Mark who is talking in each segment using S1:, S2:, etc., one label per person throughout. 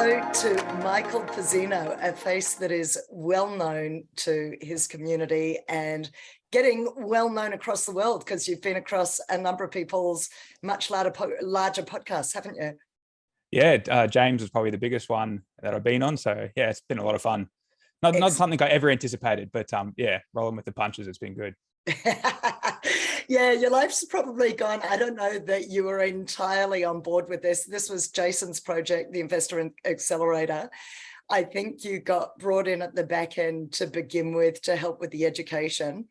S1: hello to Michael Pizzino, a face that is well known to his community and getting well known across the world, because you've been across a number of people's much larger podcasts, haven't you?
S2: Yeah, James was probably the biggest one that I've been on. So yeah, it's been a lot of fun. Not something I ever anticipated, but yeah, rolling with the punches, it's been good.
S1: Yeah, your life's probably gone. I don't know that you were entirely on board with this. This was Jason's project, the Investor Accelerator. I think you got brought in at the back end to begin with to help with the education.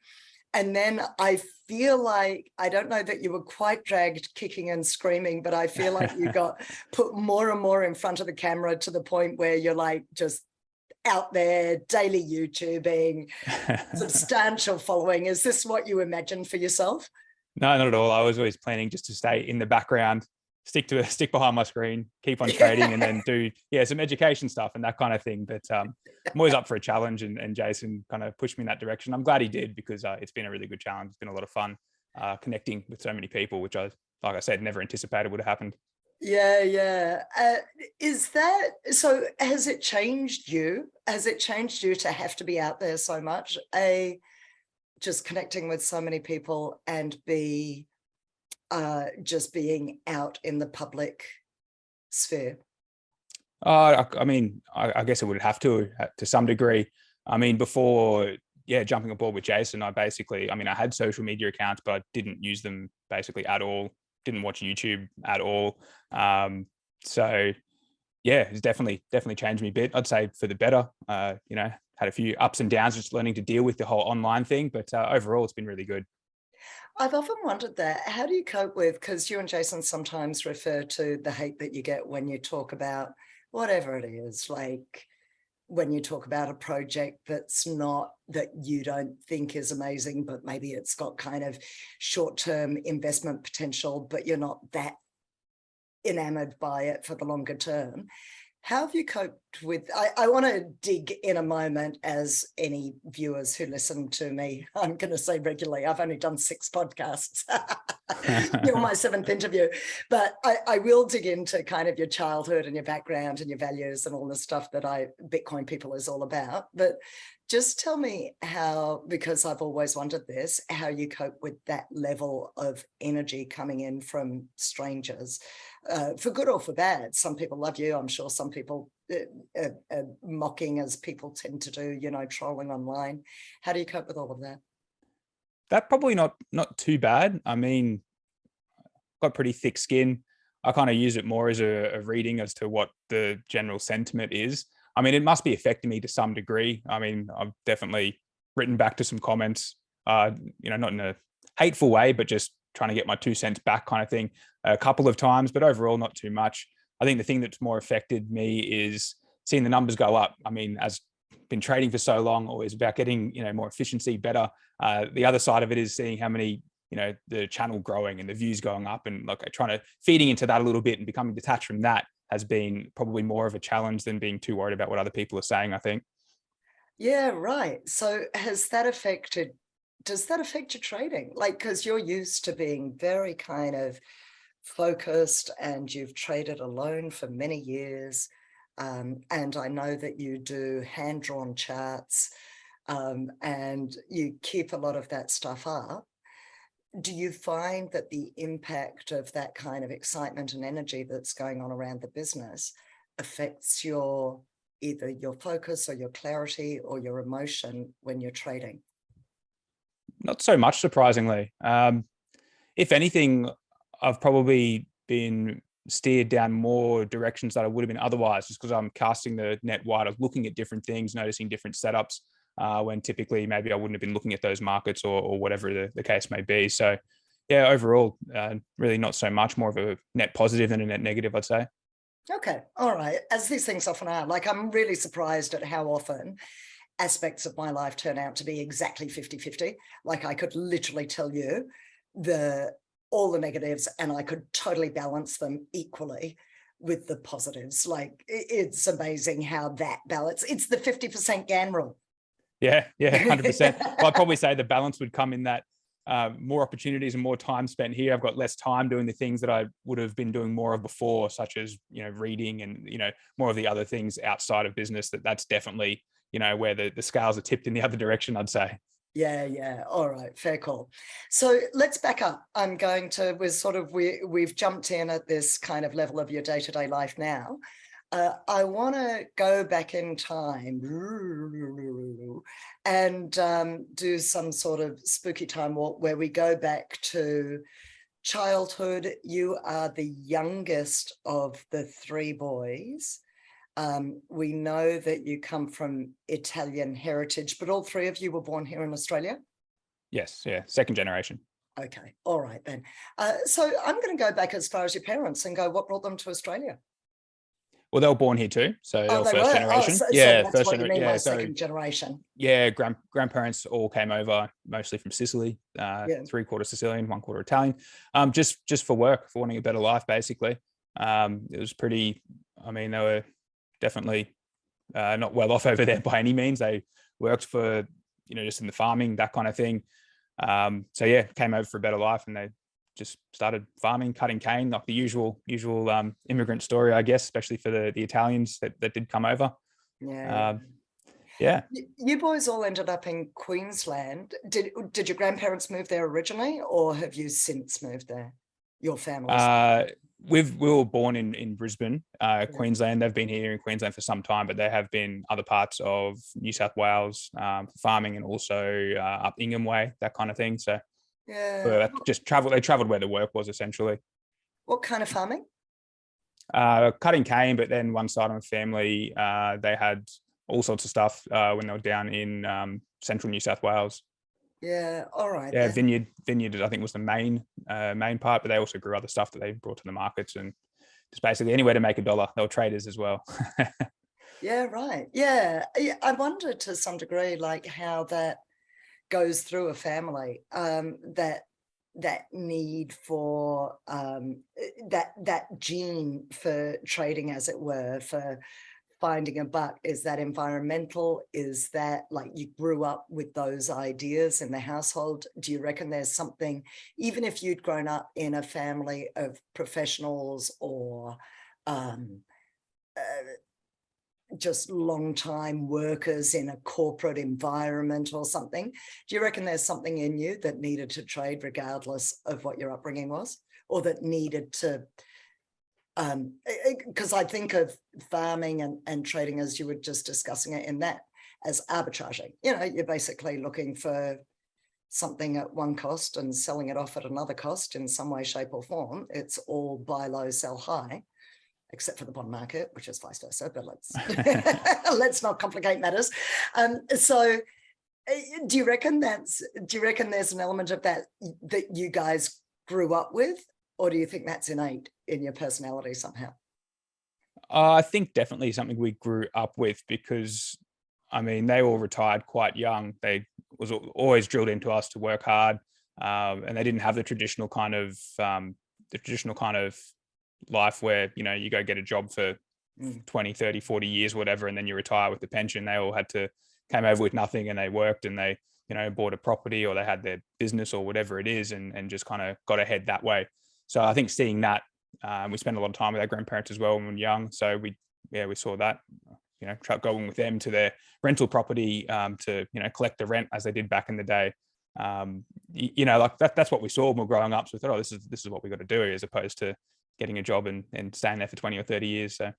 S1: And then I feel like, I don't know that you were quite dragged kicking and screaming, but I feel like you got put more and more in front of the camera to the point where you're like just out there, daily YouTubing, substantial following. Is this what you imagined for yourself?
S2: No, not at all. I was always planning just to stay in the background, stick behind my screen, keep on trading, and then do some education stuff and that kind of thing. But I'm always up for a challenge, and Jason kind of pushed me in that direction. I'm glad he did, because it's been a really good challenge. It's been a lot of fun connecting with so many people, which like I said, never anticipated would have happened.
S1: Yeah. Is that, so has it changed you? Has it changed you to have to be out there so much? Just connecting with so many people, and just being out in the public sphere?
S2: I mean, I guess it would have to some degree. I mean, before jumping aboard with Jason, I had social media accounts, but I didn't use them basically at all. Didn't watch YouTube at all. So yeah, it's definitely changed me a bit. I'd say for the better. Had a few ups and downs just learning to deal with the whole online thing, but overall it's been really good.
S1: I've often wondered that. How do you cope with, because you and Jason sometimes refer to the hate that you get when you talk about whatever it is, like when you talk about a project that's not, that you don't think is amazing, but maybe it's got kind of short-term investment potential, but you're not that enamored by it for the longer term. How have you coped with, I want to dig in a moment, as any viewers who listen to me, I'm going to say regularly, I've only done 6 podcasts. You're my 7th interview, but I will dig into kind of your childhood and your background and your values and all the stuff that Bitcoin People is all about. But just tell me how, because I've always wondered this, how you cope with that level of energy coming in from strangers, for good or for bad. Some people love you. I'm sure some people mocking, as people tend to do, trolling online. How do you cope with all of that?
S2: That probably not too bad. I mean, got pretty thick skin. I kind of use it more as a reading as to what the general sentiment is. I mean, it must be affecting me to some degree. I mean, I've definitely written back to some comments, not in a hateful way, but just trying to get my 2 cents back kind of thing a couple of times, but overall not too much. I think the thing that's more affected me is seeing the numbers go up. I mean, as been trading for so long, always about getting, more efficiency, better. The other side of it is seeing how many, the channel growing and the views going up, and like trying to feeding into that a little bit and becoming detached from that has been probably more of a challenge than being too worried about what other people are saying, I think.
S1: Yeah, right. So does that affect your trading? Like, because you're used to being very kind of focused, and you've traded alone for many years. And I know that you do hand-drawn charts, and you keep a lot of that stuff up. Do you find that the impact of that kind of excitement and energy that's going on around the business affects either your focus or your clarity or your emotion when you're trading?
S2: Not so much, surprisingly. If anything, I've probably been steered down more directions that I would have been otherwise, just because I'm casting the net wide. I was looking at different things, noticing different setups, when typically maybe I wouldn't have been looking at those markets or whatever the case may be. So yeah, overall, really not so much, more of a net positive than a net negative, I'd say.
S1: Okay, all right. As these things often are, like, I'm really surprised at how often aspects of my life turn out to be exactly 50-50. Like, I could literally tell you all the negatives, and I could totally balance them equally with the positives. Like, it's amazing how that balance, it's the 50% Gann rule.
S2: Yeah, 100%. Well, I'd probably say the balance would come in that more opportunities and more time spent here. I've got less time doing the things that I would have been doing more of before, such as, reading and, more of the other things outside of business. That's definitely, where the scales are tipped in the other direction, I'd say.
S1: Yeah. All right, fair call. So let's back up. We've jumped in at this kind of level of your day-to-day life now. I want to go back in time and do some sort of spooky time walk where we go back to childhood. You are the youngest of the three boys. We know that you come from Italian heritage, but all three of you were born here in Australia?
S2: Yes, yeah, second generation.
S1: Okay, all right then. So I'm going to go back as far as your parents and go, what brought them to Australia?
S2: Well, they were born here too, so they were
S1: they
S2: first
S1: were?
S2: generation.
S1: So
S2: Yeah,
S1: that's
S2: first
S1: what you mean
S2: generation.
S1: by
S2: Yeah, so
S1: second generation.
S2: yeah, grandparents all came over mostly from Sicily, 3/4 Sicilian, 1/4 Italian, just for work, for wanting a better life, basically. It was pretty. I mean, they were definitely not well off over there by any means. They worked for, just in the farming, that kind of thing. So yeah, came over for a better life, and they just started farming, cutting cane, like the usual immigrant story, I guess, especially for the Italians that did come over. Yeah.
S1: You boys all ended up in Queensland. Did your grandparents move there originally, or have you since moved there? Your families?
S2: We were born in Brisbane, Queensland. They've been here in Queensland for some time, but there have been other parts of New South Wales for farming, and also up Ingham Way, that kind of thing. So
S1: yeah,
S2: just travel. They travelled where the work was, essentially.
S1: What kind of farming?
S2: Cutting cane, but then one side of the family, they had all sorts of stuff when they were down in central New South Wales.
S1: Yeah, all right.
S2: Yeah, vineyard I think was the main part, but they also grew other stuff that they brought to the markets, and just basically anywhere to make a dollar. They were traders as well.
S1: Yeah, right. Yeah, I wonder to some degree, like how that goes through a family, that need for that gene for trading, as it were, for finding a buck. Is that environmental? Is that like you grew up with those ideas in the household? Do you reckon there's something, even if you'd grown up in a family of professionals or just long-time workers in a corporate environment or something, do you reckon there's something in you that needed to trade regardless of what your upbringing was, or that needed to because I think of farming and trading, as you were just discussing it, in that as arbitraging. You're basically looking for something at one cost and selling it off at another cost in some way, shape or form. It's all buy low, sell high, except for the bond market, which is vice versa, but let's not complicate matters. So do you reckon there's an element of that you guys grew up with, or do you think that's innate in your personality somehow?
S2: I think definitely something we grew up with, because I mean, they all retired quite young. They was always drilled into us to work hard, and they didn't have the traditional kind of life where, you go get a job for 20, 30, 40 years, whatever, and then you retire with the pension. They all came over with nothing, and they worked, and they, bought a property, or they had their business or whatever it is, and just kind of got ahead that way. So I think seeing that, we spent a lot of time with our grandparents as well when we were young. So we saw that, going with them to their rental property to, collect the rent as they did back in the day. Like that's what we saw when we were growing up. So we thought, oh, this is what we got to do, as opposed to getting a job and staying there for 20 or 30 years. So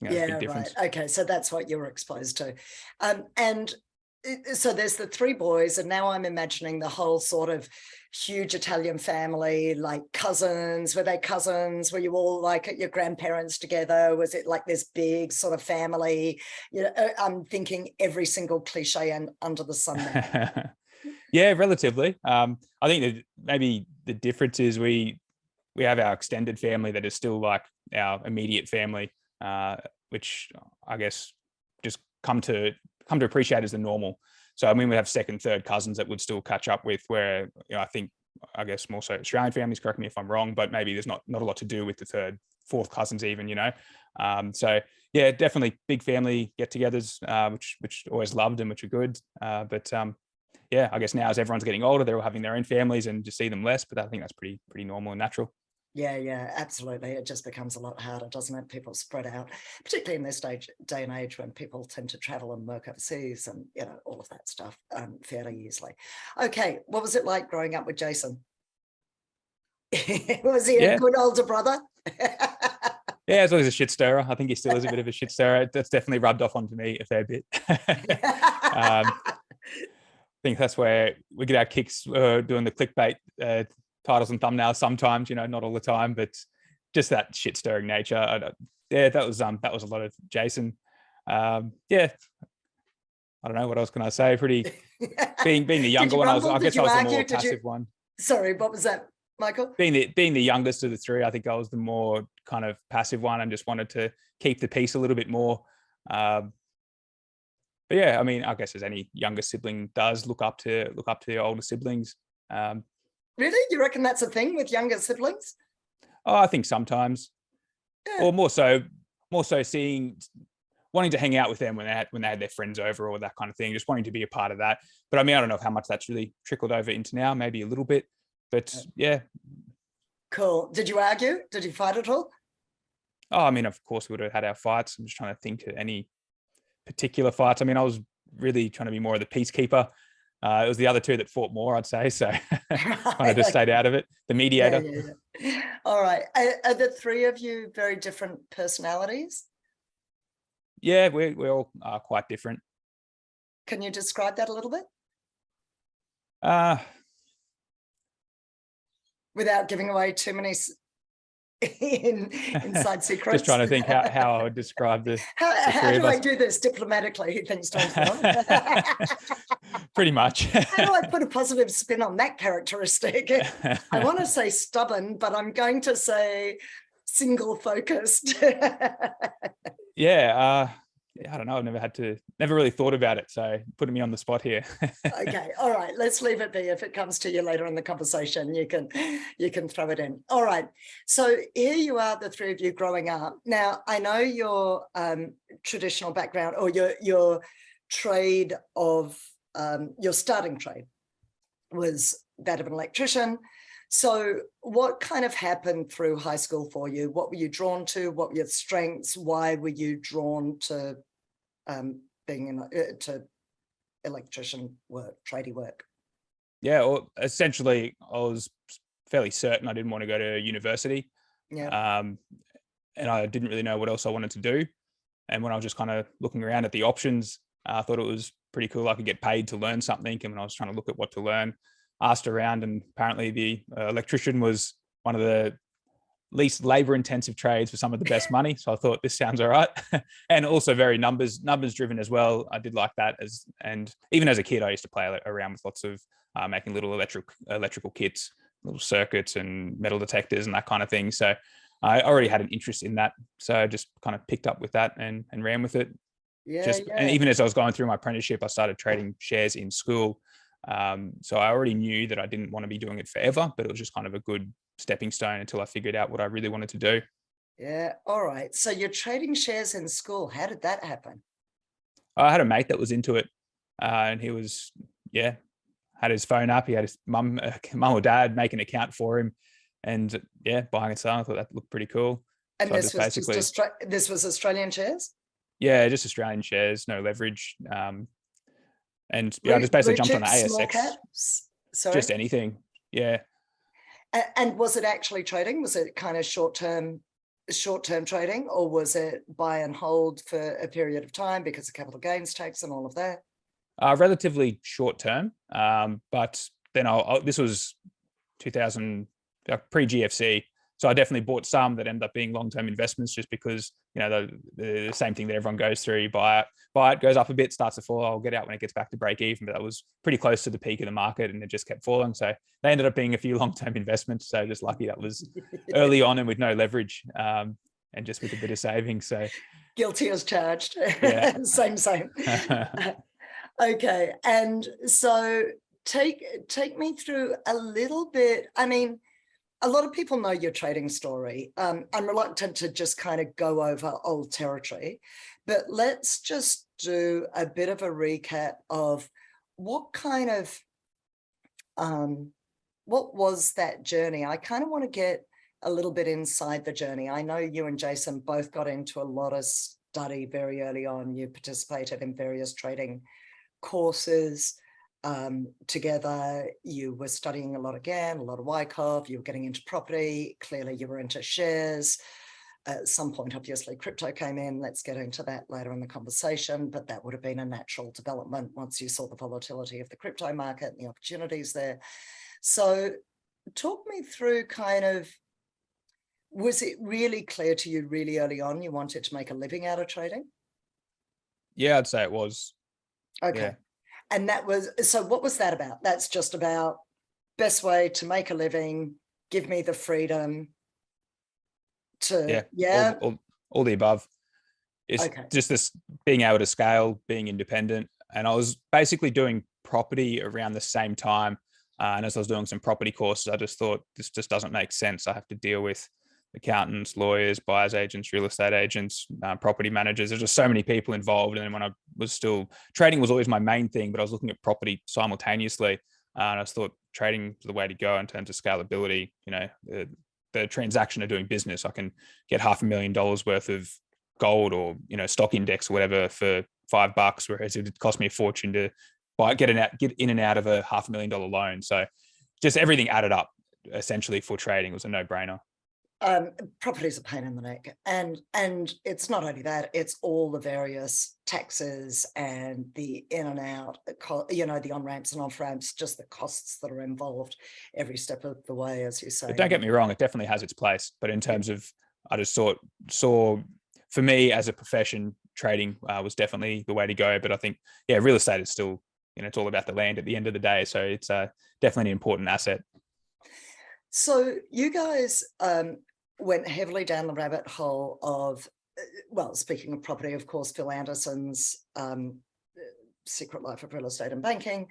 S1: yeah, big difference. Right. Okay, so that's what you were exposed to. And so there's the three boys, and now I'm imagining the whole sort of huge Italian family, like cousins. Were they cousins? Were you all like at your grandparents together? Was it like this big sort of family? I'm thinking every single cliche under the sun.
S2: Yeah, relatively. I think that maybe the difference is we have our extended family that is still like our immediate family, which I guess just come to appreciate as the normal. So I mean, we have second, third cousins that would still catch up with, where I guess more so Australian families, correct me if I'm wrong, but maybe there's not a lot to do with the third, fourth cousins even, So yeah, definitely big family get-togethers, which always loved and which are good. But yeah, I guess now as everyone's getting older, they're all having their own families and just see them less. But I think that's pretty normal and natural.
S1: Yeah, absolutely. It just becomes a lot harder, doesn't it? People spread out, particularly in this day and age when people tend to travel and work overseas and, you know, all of that stuff fairly easily. Okay, what was it like growing up with Jason? Was he a good older brother?
S2: Yeah, as well as a shit stirrer. I think he still is a bit of a shit stirrer. That's definitely rubbed off onto me a fair bit. I think that's where we get our kicks doing the clickbait titles and thumbnails sometimes, you know, not all the time, but just that shit stirring nature. Yeah, that was a lot of Jason. Yeah, I don't know, what else can I say? Being the younger one, I guess I was the more passive one.
S1: Sorry, what was that, Michael?
S2: Being the youngest of the three, I think I was the more kind of passive one and just wanted to keep the peace a little bit more. But yeah, I mean, I guess as any younger sibling does, look up to your older siblings.
S1: Really? You reckon that's a thing with younger siblings?
S2: Oh, I think sometimes, or more so wanting to hang out with them when they had their friends over or that kind of thing, just wanting to be a part of that. But I mean, I don't know how much that's really trickled over into now, maybe a little bit, but yeah.
S1: Cool. Did you argue? Did you fight at all?
S2: Oh, I mean, of course we would have had our fights. I'm just trying to think of any particular fights. I mean, I was really trying to be more of the peacekeeper. It was the other two that fought more, I'd say. So kind of just stayed out of it. The mediator.
S1: Yeah. All right. Are the three of you very different personalities?
S2: Yeah, we all are quite different.
S1: Can you describe that a little bit? Without giving away too many inside secrets.
S2: Just trying to think how I would describe this.
S1: How do I do this diplomatically? He thinks to himself.
S2: Pretty much.
S1: How do I put a positive spin on that characteristic? I want to say stubborn, but I'm going to say single focused.
S2: Yeah. I don't know. I've never really thought about it. So putting me on the spot here.
S1: Okay. All right. Let's leave it be. If it comes to you later in the conversation, you can throw it in. All right. So here you are, the three of you growing up. Now, I know your traditional background or your trade of your starting trade was that of an electrician. So what kind of happened through high school for you? What were you drawn to? What were your strengths? Why were you drawn to being to electrician work, tradie work?
S2: Yeah, well, essentially, I was fairly certain I didn't want to go to university.
S1: Yeah.
S2: And I didn't really know what else I wanted to do. And when I was just kind of looking around at the options, I thought it was pretty cool. I could get paid to learn something. And when I was trying to look at what to learn, asked around, and apparently the electrician was one of the least labor intensive trades for some of the best money. So I thought this sounds all right. And also very numbers driven as well. I did like that, and even as a kid, I used to play around with lots of making little electrical kits, little circuits and metal detectors and that kind of thing. So I already had an interest in that. So I just kind of picked up with that and ran with it. And even as I was going through my apprenticeship, I started trading shares in school. So I already knew that I didn't want to be doing it forever, but it was just kind of a good stepping stone until I figured out what I really wanted to do.
S1: Yeah. All right. So you're trading shares in school. How did that happen?
S2: I had a mate that was into it, and he was, had his phone up. He had his mum or dad make an account for him, and buying and selling. I thought that looked pretty cool.
S1: And so this was Australian shares?
S2: Yeah, just Australian shares, no leverage. And I just basically jumped on the ASX. Sorry? Just anything. Yeah.
S1: And was it actually trading? Was it kind of short-term trading, or was it buy and hold for a period of time because of capital gains tax and all of that?
S2: Relatively short-term. But then this was 2000, pre-GFC. So I definitely bought some that ended up being long-term investments just because, the same thing that everyone goes through. You buy it, goes up a bit, starts to fall. I'll get out when it gets back to break even. But that was pretty close to the peak of the market and it just kept falling. So they ended up being a few long-term investments. So just lucky that was early on and with no leverage and just with a bit of savings. So
S1: guilty as charged. Yeah. same. Okay. And so take me through a little bit. I mean, a lot of people know your trading story. I'm reluctant to just kind of go over old territory, but let's just do a bit of a recap of what kind of, what was that journey? I kind of want to get a little bit inside the journey. I know you and Jason both got into a lot of study very early on. You participated in various trading courses together. You were studying a lot of Gann, a lot of Wyckoff. You were getting into property. Clearly you were into shares. At some point, obviously, crypto came in. Let's get into that later in the conversation, but that would have been a natural development once you saw the volatility of the crypto market and the opportunities there. So talk me through kind of, was it really clear to you really early on you wanted to make a living out of trading?
S2: Yeah, I'd say it was.
S1: Okay.
S2: Yeah.
S1: And that was, so what was that about? That's just about best way to make a living, give me the freedom to, yeah.
S2: All the above. It's
S1: Okay.
S2: just this being able to scale, being independent. And I was basically doing property around the same time. And as I was doing some property courses, I just thought this just doesn't make sense. I have to deal with accountants, lawyers, buyers agents, real estate agents, property managers. There's just so many people involved. And when I was still trading was always my main thing, but I was looking at property simultaneously. And I just thought trading was the way to go in terms of scalability. You know, the transaction of doing business. I can get $500,000 worth of gold or, you know, stock index or whatever for $5, whereas it cost me a fortune to get in and out of a $500,000 loan. So just everything added up essentially for trading. It was a no-brainer.
S1: Property is a pain in the neck, and it's not only that, it's all the various taxes and the in and out, you know, the on ramps and off ramps, just the costs that are involved every step of the way, as you say.
S2: But don't get me wrong, it definitely has its place. But in terms of, I just saw for me as a profession, trading was definitely the way to go. But I think, yeah, real estate is still, you know, it's all about the land at the end of the day. So it's definitely an important asset.
S1: So you guys went heavily down the rabbit hole of, well, speaking of property, of course, Phil Anderson's Secret Life of Real Estate and Banking,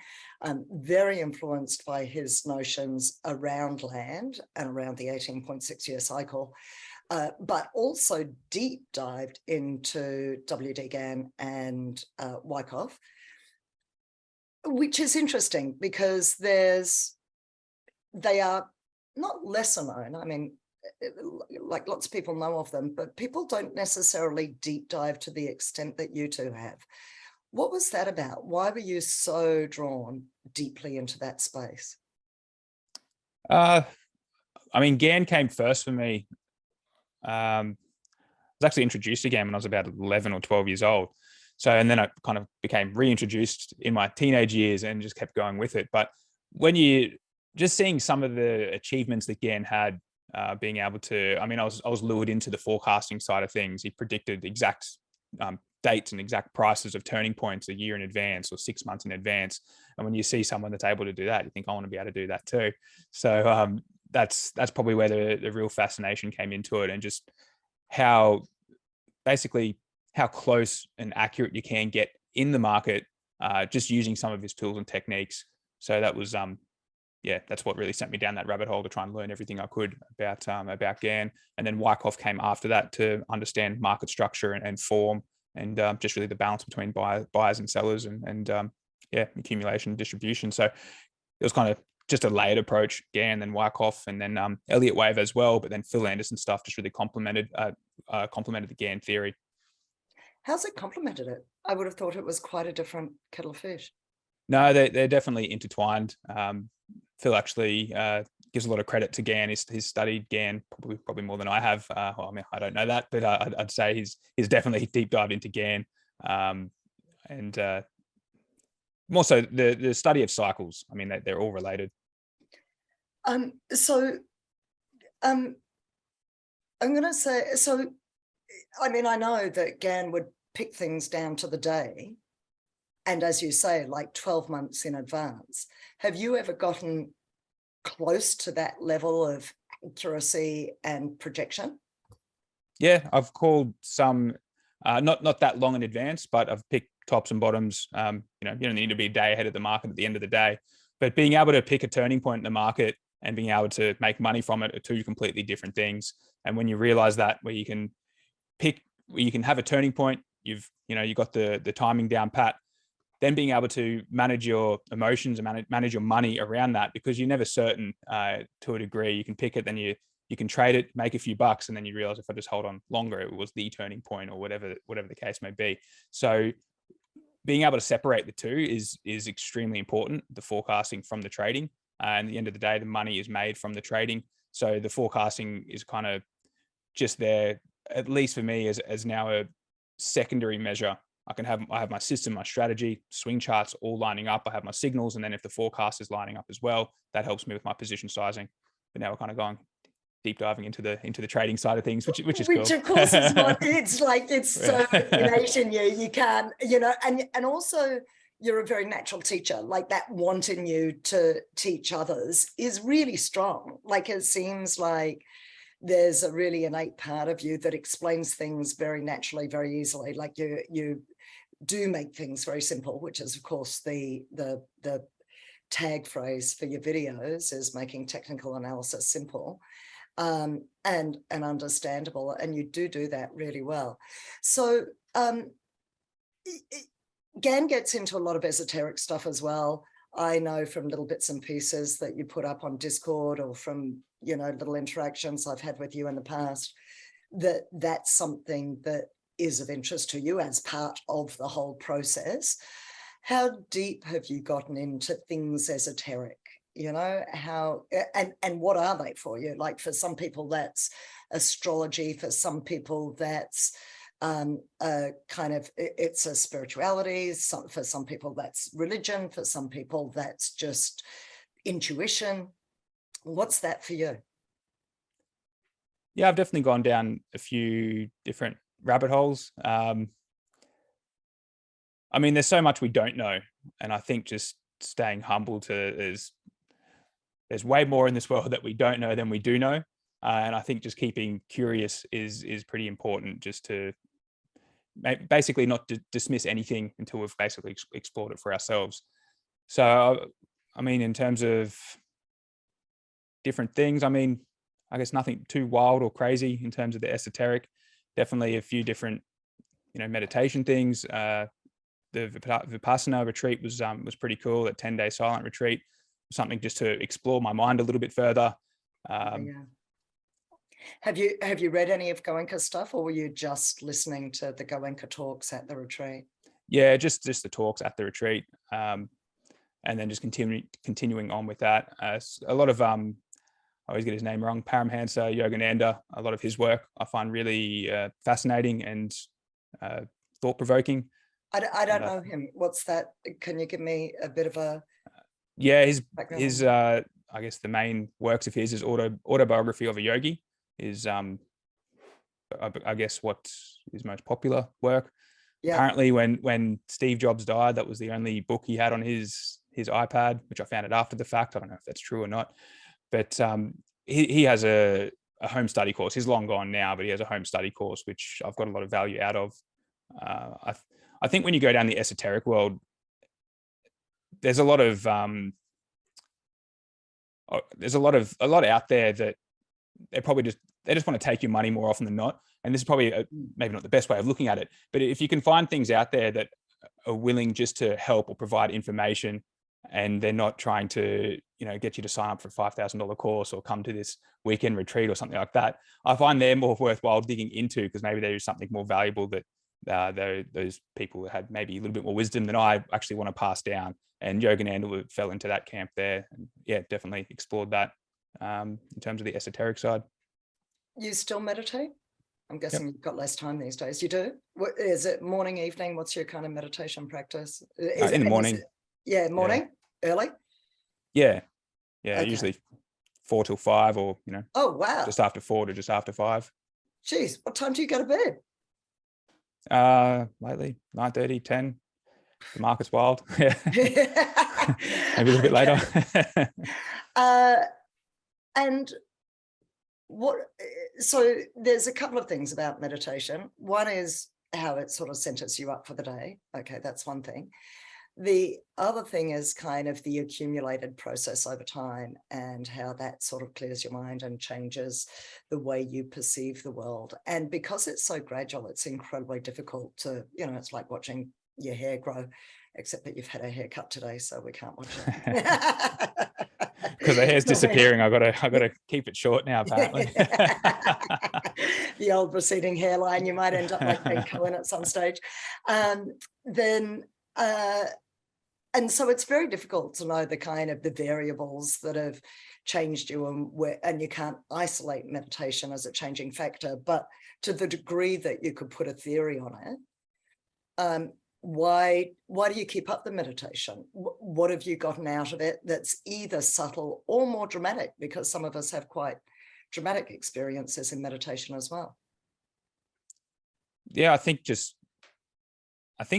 S1: very influenced by his notions around land and around the 18.6-year cycle, but also deep dived into W.D. Gann and Wyckoff, which is interesting because they are not lesser known. I mean, like lots of people know of them, but people don't necessarily deep dive to the extent that you two have. What was that about? Why were you so drawn deeply into that space?
S2: I mean, Gann came first for me. I was actually introduced to Gann when I was about 11 or 12 years old. So, and then I kind of became reintroduced in my teenage years and just kept going with it. But when you just seeing some of the achievements that Gann had, being able to, I mean, I was lured into the forecasting side of things. He predicted exact dates and exact prices of turning points a year in advance or 6 months in advance. And when you see someone that's able to do that, you think, I want to be able to do that too. So that's probably where the real fascination came into it, and just how close and accurate you can get in the market, just using some of his tools and techniques. So that was yeah, that's what really sent me down that rabbit hole to try and learn everything I could about Gann. And then Wyckoff came after that to understand market structure and form, and just really the balance between buyers and sellers, and yeah, accumulation and distribution. So it was kind of just a layered approach, Gann, then Wyckoff, and then Elliott Wave as well. But then Phil Anderson stuff just really complemented the Gann theory.
S1: How's it complemented it? I would have thought it was quite a different kettle of fish.
S2: No, they're definitely intertwined. Phil actually gives a lot of credit to Gann. He's studied Gann probably more than I have. Well, I mean, I don't know that, but I'd say he's definitely deep dived into Gann, and more so the study of cycles. I mean, they're all related.
S1: So I'm going to say, so I mean, I know that Gann would pick things down to the day, and as you say, like 12 months in advance. Have you ever gotten close to that level of accuracy and projection?
S2: Yeah, I've called some, not that long in advance, but I've picked tops and bottoms. You know, you don't need to be a day ahead of the market at the end of the day, but being able to pick a turning point in the market and being able to make money from it are two completely different things. And when you realize that, where you can have a turning point, you've got the timing down pat, then being able to manage your emotions and manage your money around that, because you're never certain to a degree. You can pick it, then you can trade it, make a few bucks, and then you realize if I just hold on longer, it was the turning point, or whatever the case may be. So being able to separate the two is extremely important, the forecasting from the trading. And at the end of the day, the money is made from the trading. So the forecasting is kind of just there, at least for me, as now a secondary measure. I have my system, my strategy, swing charts all lining up. I have my signals, and then if the forecast is lining up as well, that helps me with my position sizing. But now we're kind of going deep diving into the trading side of things, which is cool.
S1: Which of course is what it's like. It's so innate in you. You can't, and also you're a very natural teacher. Like that wanting you to teach others is really strong. Like it seems like there's a really innate part of you that explains things very naturally, very easily. Like you do make things very simple, which is of course the tag phrase for your videos is making technical analysis simple and understandable, and you do that really well. So Gann gets into a lot of esoteric stuff as well. I know from little bits and pieces that you put up on Discord, or from little interactions I've had with you in the past, that that's something that is of interest to you as part of the whole process. How deep have you gotten into things esoteric? How and what are they for you? Like for some people that's astrology, for some people that's it's a spirituality, for some people that's religion, for some people that's just intuition. What's that for you?
S2: Yeah, I've definitely gone down a few different rabbit holes. I mean, there's so much we don't know, and I think just staying humble to there's way more in this world that we don't know than we do know, and I think just keeping curious is pretty important, just to basically not dismiss anything until we've basically explored it for ourselves. So, I mean, in terms of different things, I mean, I guess nothing too wild or crazy in terms of the esoteric. Definitely a few different, meditation things. The Vipassana retreat was pretty cool. That 10-day silent retreat, something just to explore my mind a little bit further.
S1: Yeah. Have you read any of Goenka's stuff, or were you just listening to the Goenka talks at the retreat?
S2: Yeah, just the talks at the retreat, and then just continuing on with that. A lot of I always get his name wrong, Paramhansa Yogananda. A lot of his work I find really fascinating and thought-provoking.
S1: I don't know him. What's that? Can you give me a bit of a...
S2: Yeah, his I guess the main works of his is Autobiography of a Yogi is I guess what his most popular work. Yeah. Apparently when Steve Jobs died, that was the only book he had on his iPad, which I found out after the fact. I don't know if that's true or not, but he has a home study course. He's long gone now, but he has a home study course, which I've got a lot of value out of. I think when you go down the esoteric world, there's a lot out there that they just want to take your money more often than not. And this is probably maybe not the best way of looking at it, but if you can find things out there that are willing just to help or provide information, and they're not trying to, get you to sign up for a $5,000 course or come to this weekend retreat or something like that, I find they're more worthwhile digging into, because maybe there is something more valuable that those people that had maybe a little bit more wisdom than I actually want to pass down. And Yogananda fell into that camp there, and yeah, definitely explored that in terms of the esoteric side.
S1: You still meditate? I'm guessing You've got less time these days. You do? What, is it morning, evening? What's your kind of meditation practice?
S2: In the morning.
S1: Morning? Yeah. Early?
S2: Yeah. Okay. Usually 4 till 5, or,
S1: Oh, wow.
S2: Just after 4 to just after 5.
S1: Geez, what time do you go to bed?
S2: Lately, 9:30, 10. The market's wild. Yeah. Maybe a little bit later.
S1: And so there's a couple of things about meditation. One is how it sort of centers you up for the day. Okay, that's one thing. The other thing is kind of the accumulated process over time, and how that sort of clears your mind and changes the way you perceive the world. And because it's so gradual, it's incredibly difficult to, it's like watching your hair grow except that you've had a haircut today, so we can't watch it.
S2: Because the hair's disappearing. I gotta keep it short now, apparently.
S1: The old receding hairline, you might end up like Ben Cohen at some stage. Then and so it's very difficult to know the kind of the variables that have changed you, and you can't isolate meditation as a changing factor. But to the degree that you could put a theory on it, why do you keep up the meditation? What have you gotten out of it that's either subtle or more dramatic? Because some of us have quite dramatic experiences in meditation as well.
S2: Yeah, I think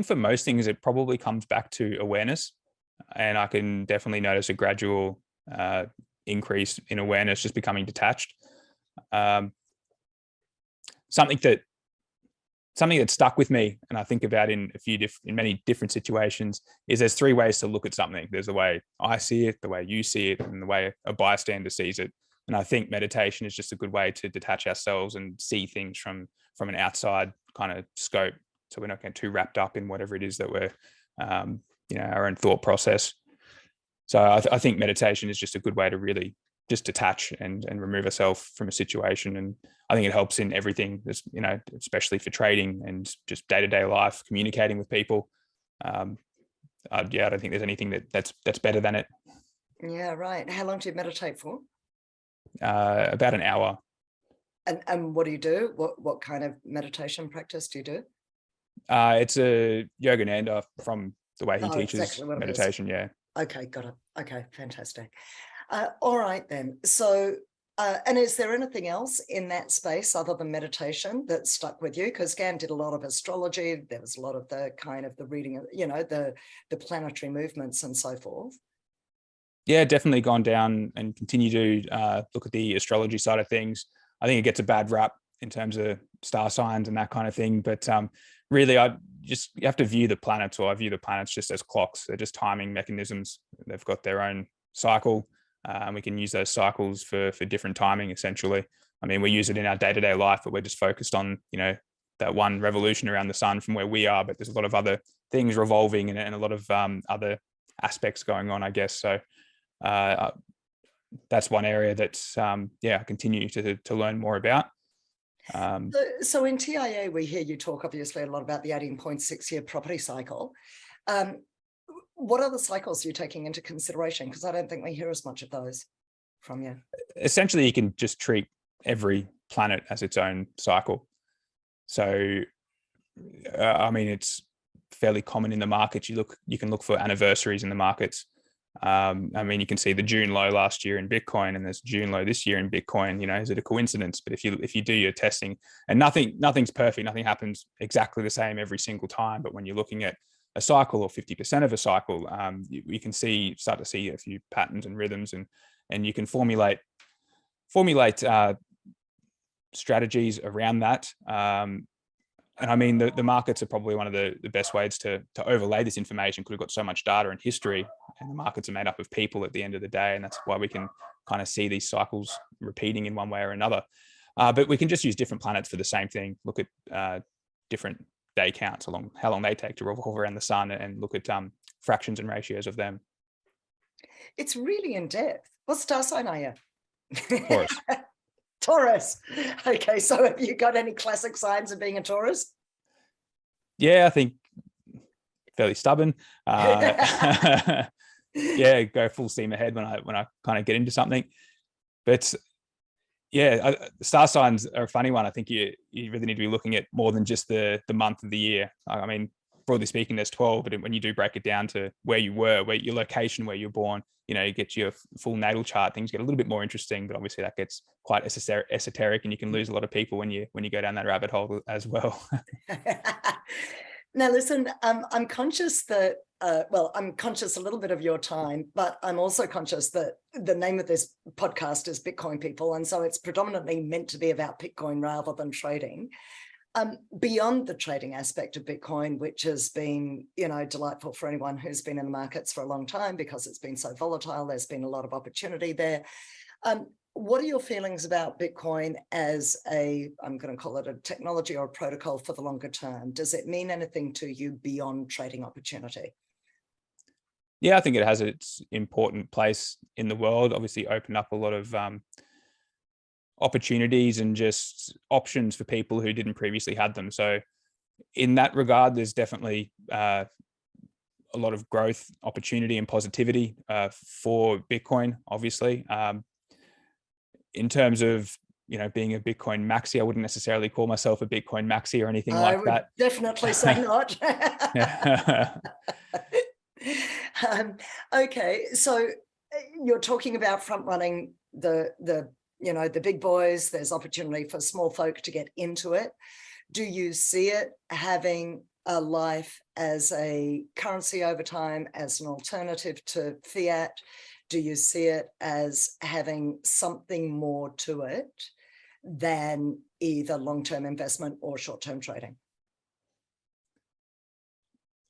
S2: for most things, it probably comes back to awareness. And I can definitely notice a gradual increase in awareness, just becoming detached. Something that stuck with me, and I think about in many different situations, is there's three ways to look at something. There's the way I see it, the way you see it, and the way a bystander sees it. And I think meditation is just a good way to detach ourselves and see things from an outside kind of scope, so we're not getting too wrapped up in whatever it is that we're, our own thought process. So I think meditation is just a good way to really just detach and remove ourselves from a situation. And I think it helps in everything, especially for trading and just day-to-day life, communicating with people. I don't think there's anything that's better than it.
S1: Yeah, right. How long do you meditate for?
S2: About an hour.
S1: And what do you do? What kind of meditation practice do you do?
S2: It's a Yogananda, from the way he teaches
S1: exactly
S2: meditation. Yeah.
S1: Okay, got it. Okay, fantastic. All right then. So, and is there anything else in that space other than meditation that stuck with you? Because Gann did a lot of astrology. There was a lot of the kind of the reading of, the planetary movements and so forth.
S2: Yeah, definitely gone down and continue to look at the astrology side of things. I think it gets a bad rap in terms of star signs and that kind of thing. But really, you have to view the planets, or I view the planets just as clocks. They're just timing mechanisms. They've got their own cycle. We can use those cycles for different timing, essentially. I mean, we use it in our day-to-day life, but we're just focused on, that one revolution around the sun from where we are. But there's a lot of other things revolving and a lot of other aspects going on, I guess. So that's one area that's, I continue to learn more about.
S1: So in TIA, we hear you talk obviously a lot about the 18.6-year property cycle. What other cycles are you taking into consideration? Because I don't think we hear as much of those from you. Essentially,
S2: you can just treat every planet as its own cycle. So, I mean, it's fairly common in the markets. You can look for anniversaries in the markets. I mean, you can see the June low last year in Bitcoin, and there's June low this year in Bitcoin. Is it a coincidence? But if you do your testing, and nothing's perfect, nothing happens exactly the same every single time. But when you're looking at a cycle or 50% of a cycle, you can start to see a few patterns and rhythms, and you can formulate strategies around that. And I mean, the markets are probably one of the best ways to overlay this information, because we've got so much data and history, and the markets are made up of people at the end of the day. And that's why we can kind of see these cycles repeating in one way or another. But we can just use different planets for the same thing. Look at different day counts along how long they take to revolve around the sun, and look at fractions and ratios of them.
S1: It's really in depth. What star sign are you?
S2: Taurus.
S1: Taurus. Okay, so have you got any classic signs of being a Taurus?
S2: Yeah, I think fairly stubborn. Yeah, go full steam ahead when I kind of get into something. But yeah, star signs are a funny one. I think you really need to be looking at more than just the month of the year. I mean, broadly speaking, there's 12, but when you do break it down to where you were, where your location, where you're born, you get your full natal chart, things get a little bit more interesting. But obviously that gets quite esoteric, and you can lose a lot of people when you go down that rabbit hole as well.
S1: Now, listen, I'm conscious that, I'm conscious a little bit of your time, but I'm also conscious that the name of this podcast is Bitcoin People. And so it's predominantly meant to be about Bitcoin rather than trading. Beyond the trading aspect of Bitcoin, which has been, delightful for anyone who's been in the markets for a long time, because it's been so volatile, there's been a lot of opportunity there. What are your feelings about Bitcoin as I'm going to call it a technology or a protocol for the longer term? Does it mean anything to you beyond trading opportunity?
S2: Yeah, I think it has its important place in the world. Obviously, opened up a lot of opportunities and just options for people who didn't previously had them. So, in that regard, there's definitely a lot of growth, opportunity, and positivity for Bitcoin. Obviously, in terms of being a Bitcoin maxi, I wouldn't necessarily call myself a Bitcoin maxi or anything
S1: I
S2: like
S1: would
S2: that.
S1: definitely say not. Okay, so you're talking about front running the big boys. There's opportunity for small folk to get into it. Do you see it having a life as a currency over time, as an alternative to fiat? Do you see it as having something more to it than either long-term investment or short-term trading?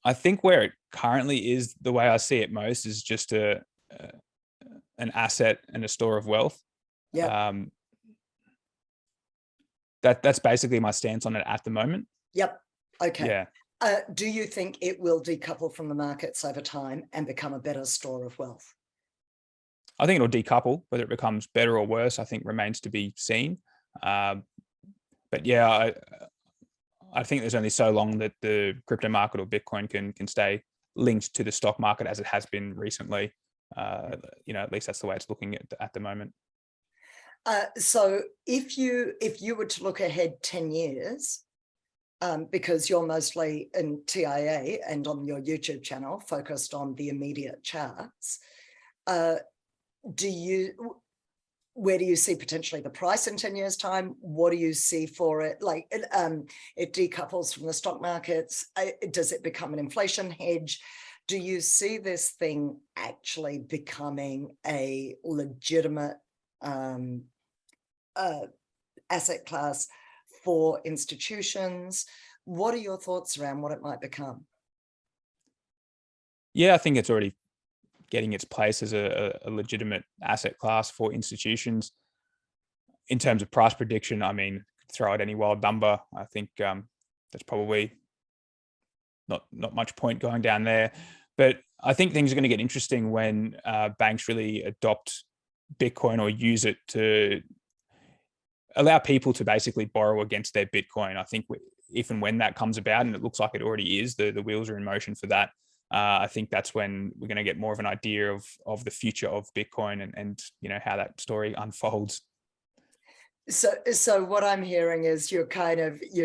S2: I think where it currently is, the way I see it most, is just an asset and a store of wealth.
S1: Yeah.
S2: That's basically my stance on it at the moment.
S1: Yep. Okay.
S2: Yeah.
S1: Do you think it will decouple from the markets over time and become a better store of wealth?
S2: I think it'll decouple. Whether it becomes better or worse, I think remains to be seen. But yeah, I think there's only so long that the crypto market or Bitcoin can stay linked to the stock market as it has been recently. At least that's the way it's looking at the moment.
S1: So if you were to look ahead 10 years, because you're mostly in TIA and on your YouTube channel focused on the immediate charts, where do you see potentially the price in 10 years' time? What do you see for it? Like it decouples from the stock markets. Does it become an inflation hedge? Do you see this thing actually becoming a legitimate asset class for institutions? What are your thoughts around what it might become?
S2: Yeah, I think it's already getting its place as a legitimate asset class for institutions. In terms of price prediction, I mean, throw out any wild number. I think that's probably not much point going down there. But I think things are going to get interesting when banks really adopt Bitcoin or use it to allow people to basically borrow against their Bitcoin. I think if and when that comes about, and it looks like it already is, the wheels are in motion for that. I think that's when we're going to get more of an idea of the future of Bitcoin and how that story unfolds.
S1: So what I'm hearing is you're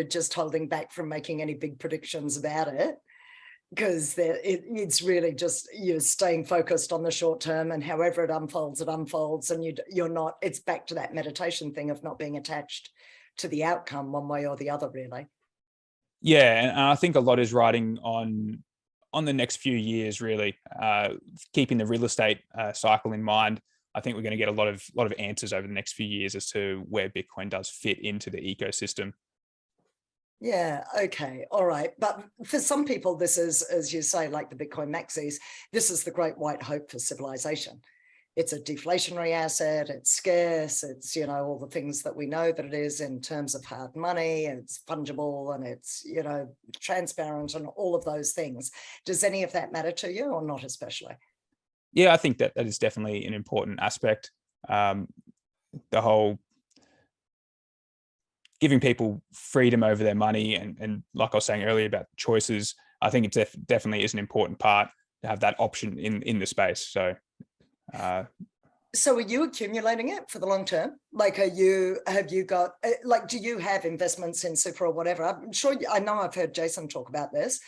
S1: just holding back from making any big predictions about it, because it's really just you're staying focused on the short term, and however it unfolds, and you're not. It's back to that meditation thing of not being attached to the outcome one way or the other, really.
S2: Yeah, and I think a lot is riding on the next few years, really, keeping the real estate cycle in mind. I think we're going to get a lot of answers over the next few years as to where Bitcoin does fit into the ecosystem.
S1: Yeah, okay, all right. But for some people, this is, as you say, like the Bitcoin maxis, this is the great white hope for civilization. It's a deflationary asset, it's scarce, it's, all the things that we know that it is in terms of hard money, it's fungible, and it's, transparent, and all of those things. Does any of that matter to you, or not especially?
S2: Yeah, I think that is definitely an important aspect. The whole giving people freedom over their money and like I was saying earlier about choices, I think it definitely is an important part to have that option in the space. So
S1: are you accumulating it for the long term? Like, have you got, do you have investments in super or whatever? I'm sure, I know I've heard Jason talk about this,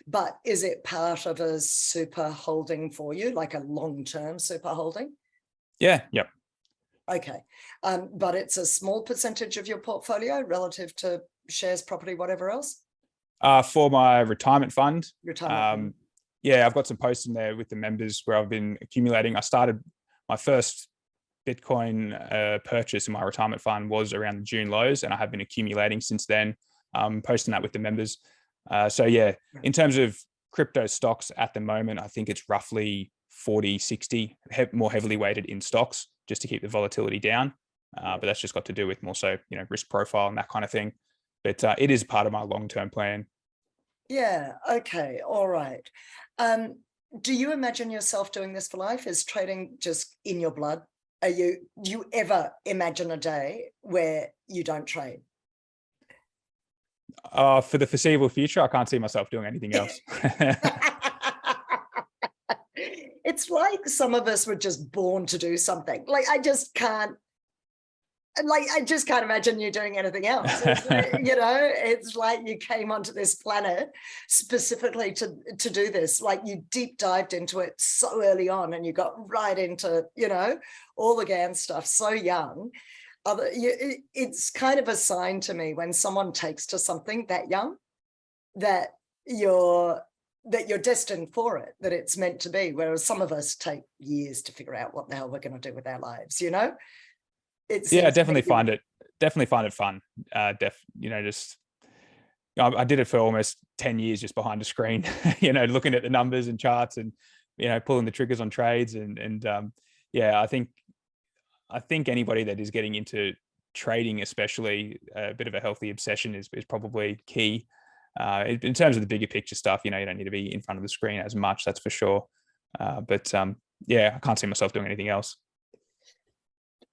S1: but is it part of a super holding for you, like a long-term super holding?
S2: Yeah, yep.
S1: Okay. But it's a small percentage of your portfolio relative to shares, property, whatever else?
S2: For my retirement fund.
S1: Fund.
S2: Yeah, I've got some posts in there with the members where I've been accumulating. I started my first Bitcoin purchase in my retirement fund was around the June lows, and I have been accumulating since then, posting that with the members. So yeah, in terms of crypto stocks at the moment, I think it's roughly 40-60, more heavily weighted in stocks just to keep the volatility down. But that's just got to do with more so, risk profile and that kind of thing. But it is part of my long-term plan.
S1: Yeah. Okay. All right. Do you imagine yourself doing this for life? Is trading just in your blood? Do you ever imagine a day where you don't trade?
S2: For the foreseeable future, I can't see myself doing anything else.
S1: It's like some of us were just born to do something. Like I just can't imagine you doing anything else. It's like, it's like you came onto this planet specifically to do this. Like you deep dived into it so early on, and you got right into, all the Gann stuff so young. It's kind of a sign to me when someone takes to something that young, that you're destined for it, that it's meant to be. Whereas some of us take years to figure out what the hell we're going to do with our lives.
S2: Yeah, definitely find it fun. Just I did it for almost 10 years just behind a screen, looking at the numbers and charts and, pulling the triggers on trades. Yeah, I think anybody that is getting into trading, especially a bit of a healthy obsession is probably key. In terms of the bigger picture stuff, you don't need to be in front of the screen as much, that's for sure. Yeah, I can't see myself doing anything else.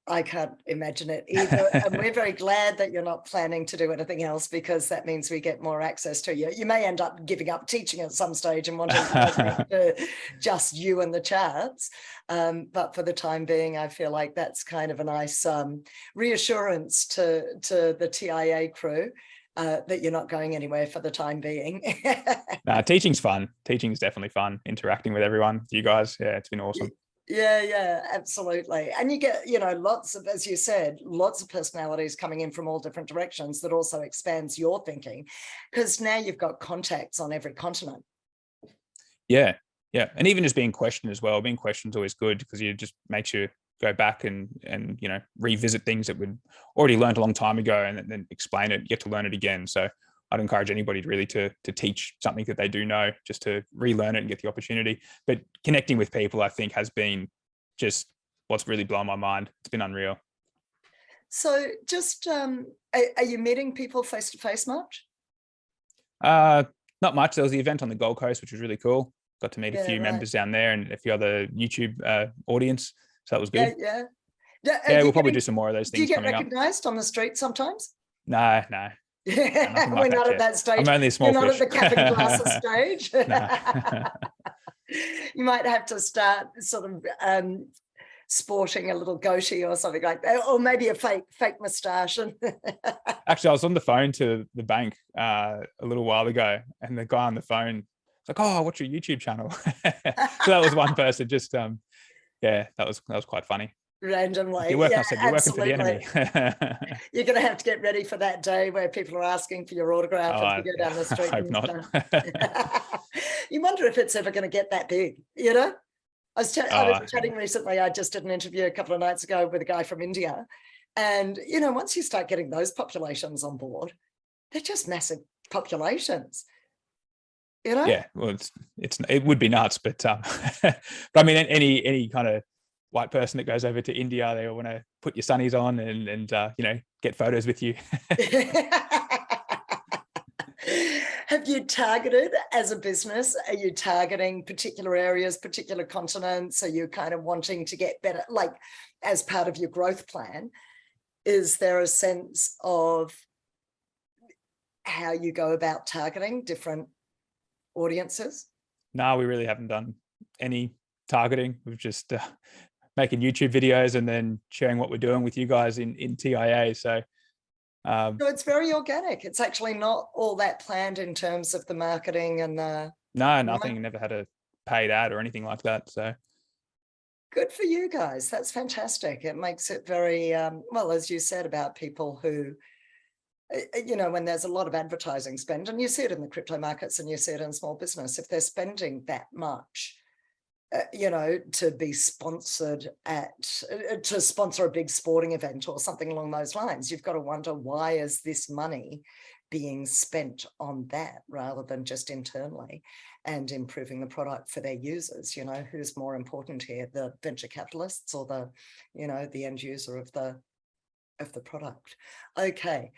S1: I can't imagine it either. And we're very glad that you're not planning to do anything else, because that means we get more access to you. You may end up giving up teaching at some stage and wanting to go to just you and the charts. But for the time being, I feel like that's kind of a nice reassurance to the TIA crew that you're not going anywhere for the time being.
S2: Teaching's fun. Teaching's definitely fun. Interacting with everyone, with you guys. Yeah, it's been awesome.
S1: Yeah, absolutely. And you get, lots of, as you said, lots of personalities coming in from all different directions. That also expands your thinking, because now you've got contacts on every continent.
S2: Yeah. And even just being questioned as well. Being questioned is always good, because it just makes you go back and revisit things that we'd already learned a long time ago, and then explain it, you get to learn it again. So I'd encourage anybody really to teach something that they do know, just to relearn it and get the opportunity. But connecting with people, I think, has been just what's really blown my mind. It's been unreal.
S1: So just, are you meeting people face to face much?
S2: Not much. There was the event on the Gold Coast, which was really cool. Got to meet a few members down there and a few other YouTube audience. So that was good.
S1: Yeah.
S2: We'll probably do some more of those things.
S1: Do you get
S2: coming
S1: recognized on the street sometimes?
S2: No.
S1: We're not at that stage.
S2: I'm only a small
S1: You're
S2: fish.
S1: not at the capping glasses stage. You might have to start sort of sporting a little goatee or something like that, or maybe a fake moustache.
S2: Actually, I was on the phone to the bank a little while ago, and the guy on the phone was like, "Oh, what's your YouTube channel?" So that was one person. Just that was quite funny.
S1: Randomly.
S2: You're working for the enemy.
S1: You're going to have to get ready for that day where people are asking for your autograph as you go down the street.
S2: I hope not.
S1: You wonder if it's ever going to get that big, I was chatting recently. I just did an interview a couple of nights ago with a guy from India. And, once you start getting those populations on board, they're just massive populations.
S2: Yeah, well, it would be nuts, but I mean, any kind of white person that goes over to India, they want to put your sunnies on and get photos with you.
S1: Have you targeted as a business? Are you targeting particular areas, particular continents? Are you kind of wanting to get better, like as part of your growth plan? Is there a sense of how you go about targeting different audiences?
S2: No, we really haven't done any targeting. We've just making YouTube videos and then sharing what we're doing with you guys in TIA. So
S1: it's very organic. It's actually not all that planned in terms of the marketing and the...
S2: No, nothing. Never had a paid ad or anything like that. So
S1: good for you guys. That's fantastic. It makes it very, well, as you said, about people who, when there's a lot of advertising spend, and you see it in the crypto markets and you see it in small business, if they're spending that much, to be sponsored to sponsor a big sporting event or something along those lines, you've got to wonder, why is this money being spent on that rather than just internally and improving the product for their users? Who's more important here, the venture capitalists or the end user of the of the product. Okay.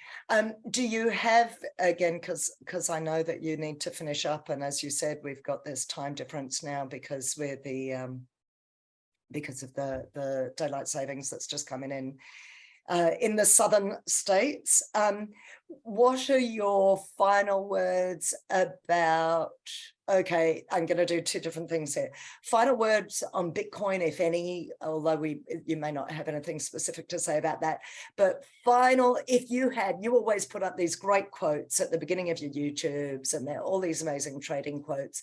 S1: Do you have, again, because I know that you need to finish up, and as you said, we've got this time difference now because we're because of the daylight savings that's just coming in the southern states. What are your final words about, okay, I'm going to do two different things here. Final words on Bitcoin, if any, although you may not have anything specific to say about that, but final, if you always put up these great quotes at the beginning of your YouTubes, and they're all these amazing trading quotes.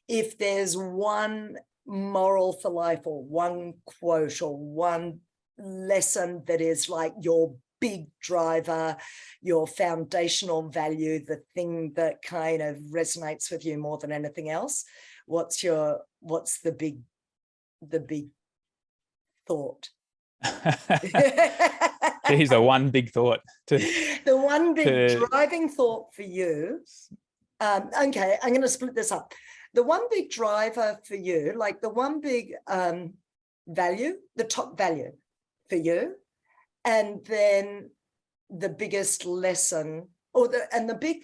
S1: If there's one moral for life, or one quote, or one lesson that is like your big driver, your foundational value, the thing that kind of resonates with you more than anything else, what's the big thought?
S2: Geez, the one big thought.
S1: The one big driving thought for you. Okay, I'm going to split this up. The one big driver for you, like the one big value, the top value for you, and then the biggest lesson, or the big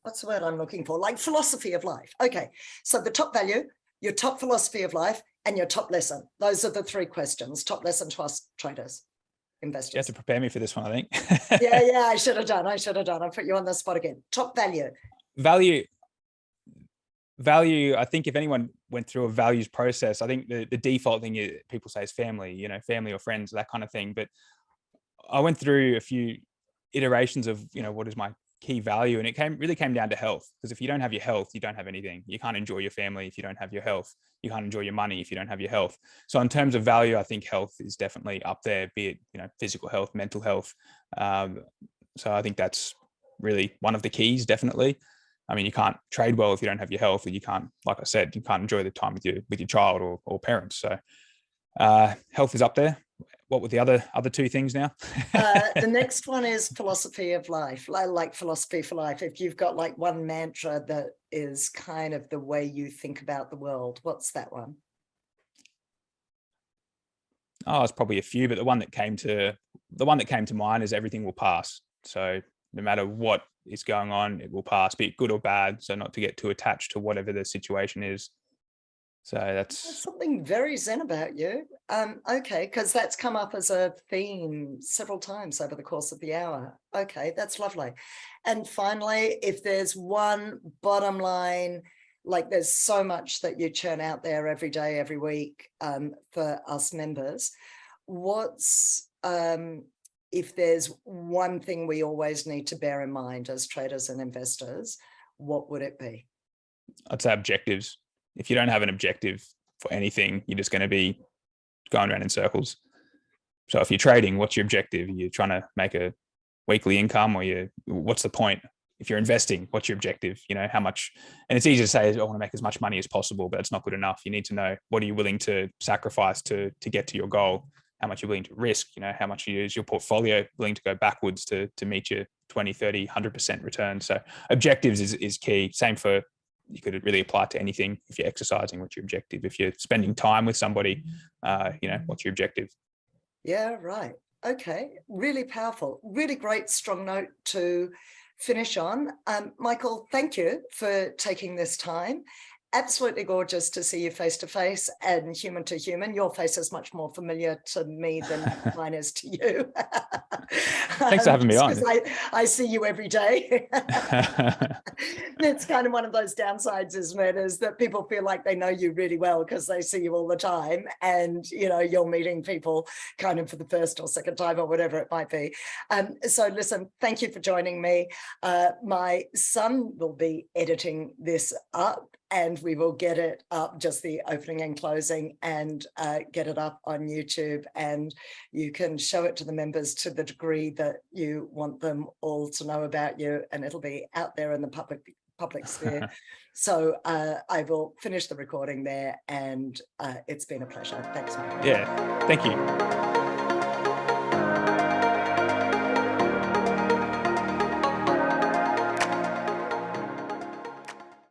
S1: what's the word I'm looking for, like philosophy of life. Okay, so the top value, your top philosophy of life, and your top lesson. Those are the three questions. Top lesson to us traders, investors.
S2: You have to prepare me for this one, I think.
S1: yeah, I should have done. I put you on the spot again. Top value.
S2: Value, I think if anyone went through a values process, I think the default thing people say is family, family or friends, that kind of thing. But I went through a few iterations of, what is my key value, and it really came down to health. Because if you don't have your health, you don't have anything. You can't enjoy your family if you don't have your health. You can't enjoy your money if you don't have your health. So in terms of value, I think health is definitely up there, be it, physical health, mental health. So I think that's really one of the keys, definitely. I mean, you can't trade well if you don't have your health, and you can't, like I said, you can't enjoy the time with your child or parents. So health is up there. What were the other two things now?
S1: The next one is philosophy of life, like philosophy for life. If you've got like one mantra that is kind of the way you think about the world, what's that one?
S2: Oh, it's probably a few, but the one that came to mind is everything will pass. So no matter what is going on, it will pass, be it good or bad. So not to get too attached to whatever the situation is. So that's
S1: something very Zen about you. Okay, because that's come up as a theme several times over the course of the hour. Okay, that's lovely. And finally, if there's one bottom line, like there's so much that you churn out there every day, every week for us members, what's if there's one thing we always need to bear in mind as traders and investors, what would it be?
S2: I'd say objectives. If you don't have an objective for anything, you're just going to be going around in circles. So if you're trading, what's your objective? You're trying to make a weekly income, or what's the point? If you're investing, what's your objective? How much? And it's easy to say, I want to make as much money as possible, but it's not good enough. You need to know, what are you willing to sacrifice to get to your goal? How much you're willing to risk, how much you use your portfolio, willing to go backwards to meet your 20, 30, 100% return. So objectives is key. Same for, you could really apply to anything. If you're exercising, what's your objective? If you're spending time with somebody, what's your objective?
S1: Yeah, right. Okay, really powerful, really great, strong note to finish on. Michael, thank you for taking this time. Absolutely gorgeous to see you face to face and human to human. Your face is much more familiar to me than mine is to you.
S2: Thanks for having me on.
S1: I see you every day. It's kind of one of those downsides, isn't it? Is that people feel like they know you really well because they see you all the time, and you're meeting people kind of for the first or second time or whatever it might be. So listen, thank you for joining me. My son will be editing this up, and we will get it up, just the opening and closing, and get it up on YouTube. And you can show it to the members to the degree that you want them all to know about you, and it'll be out there in the public sphere. So I will finish the recording there, and it's been a pleasure. Thanks.
S2: Yeah, thank you.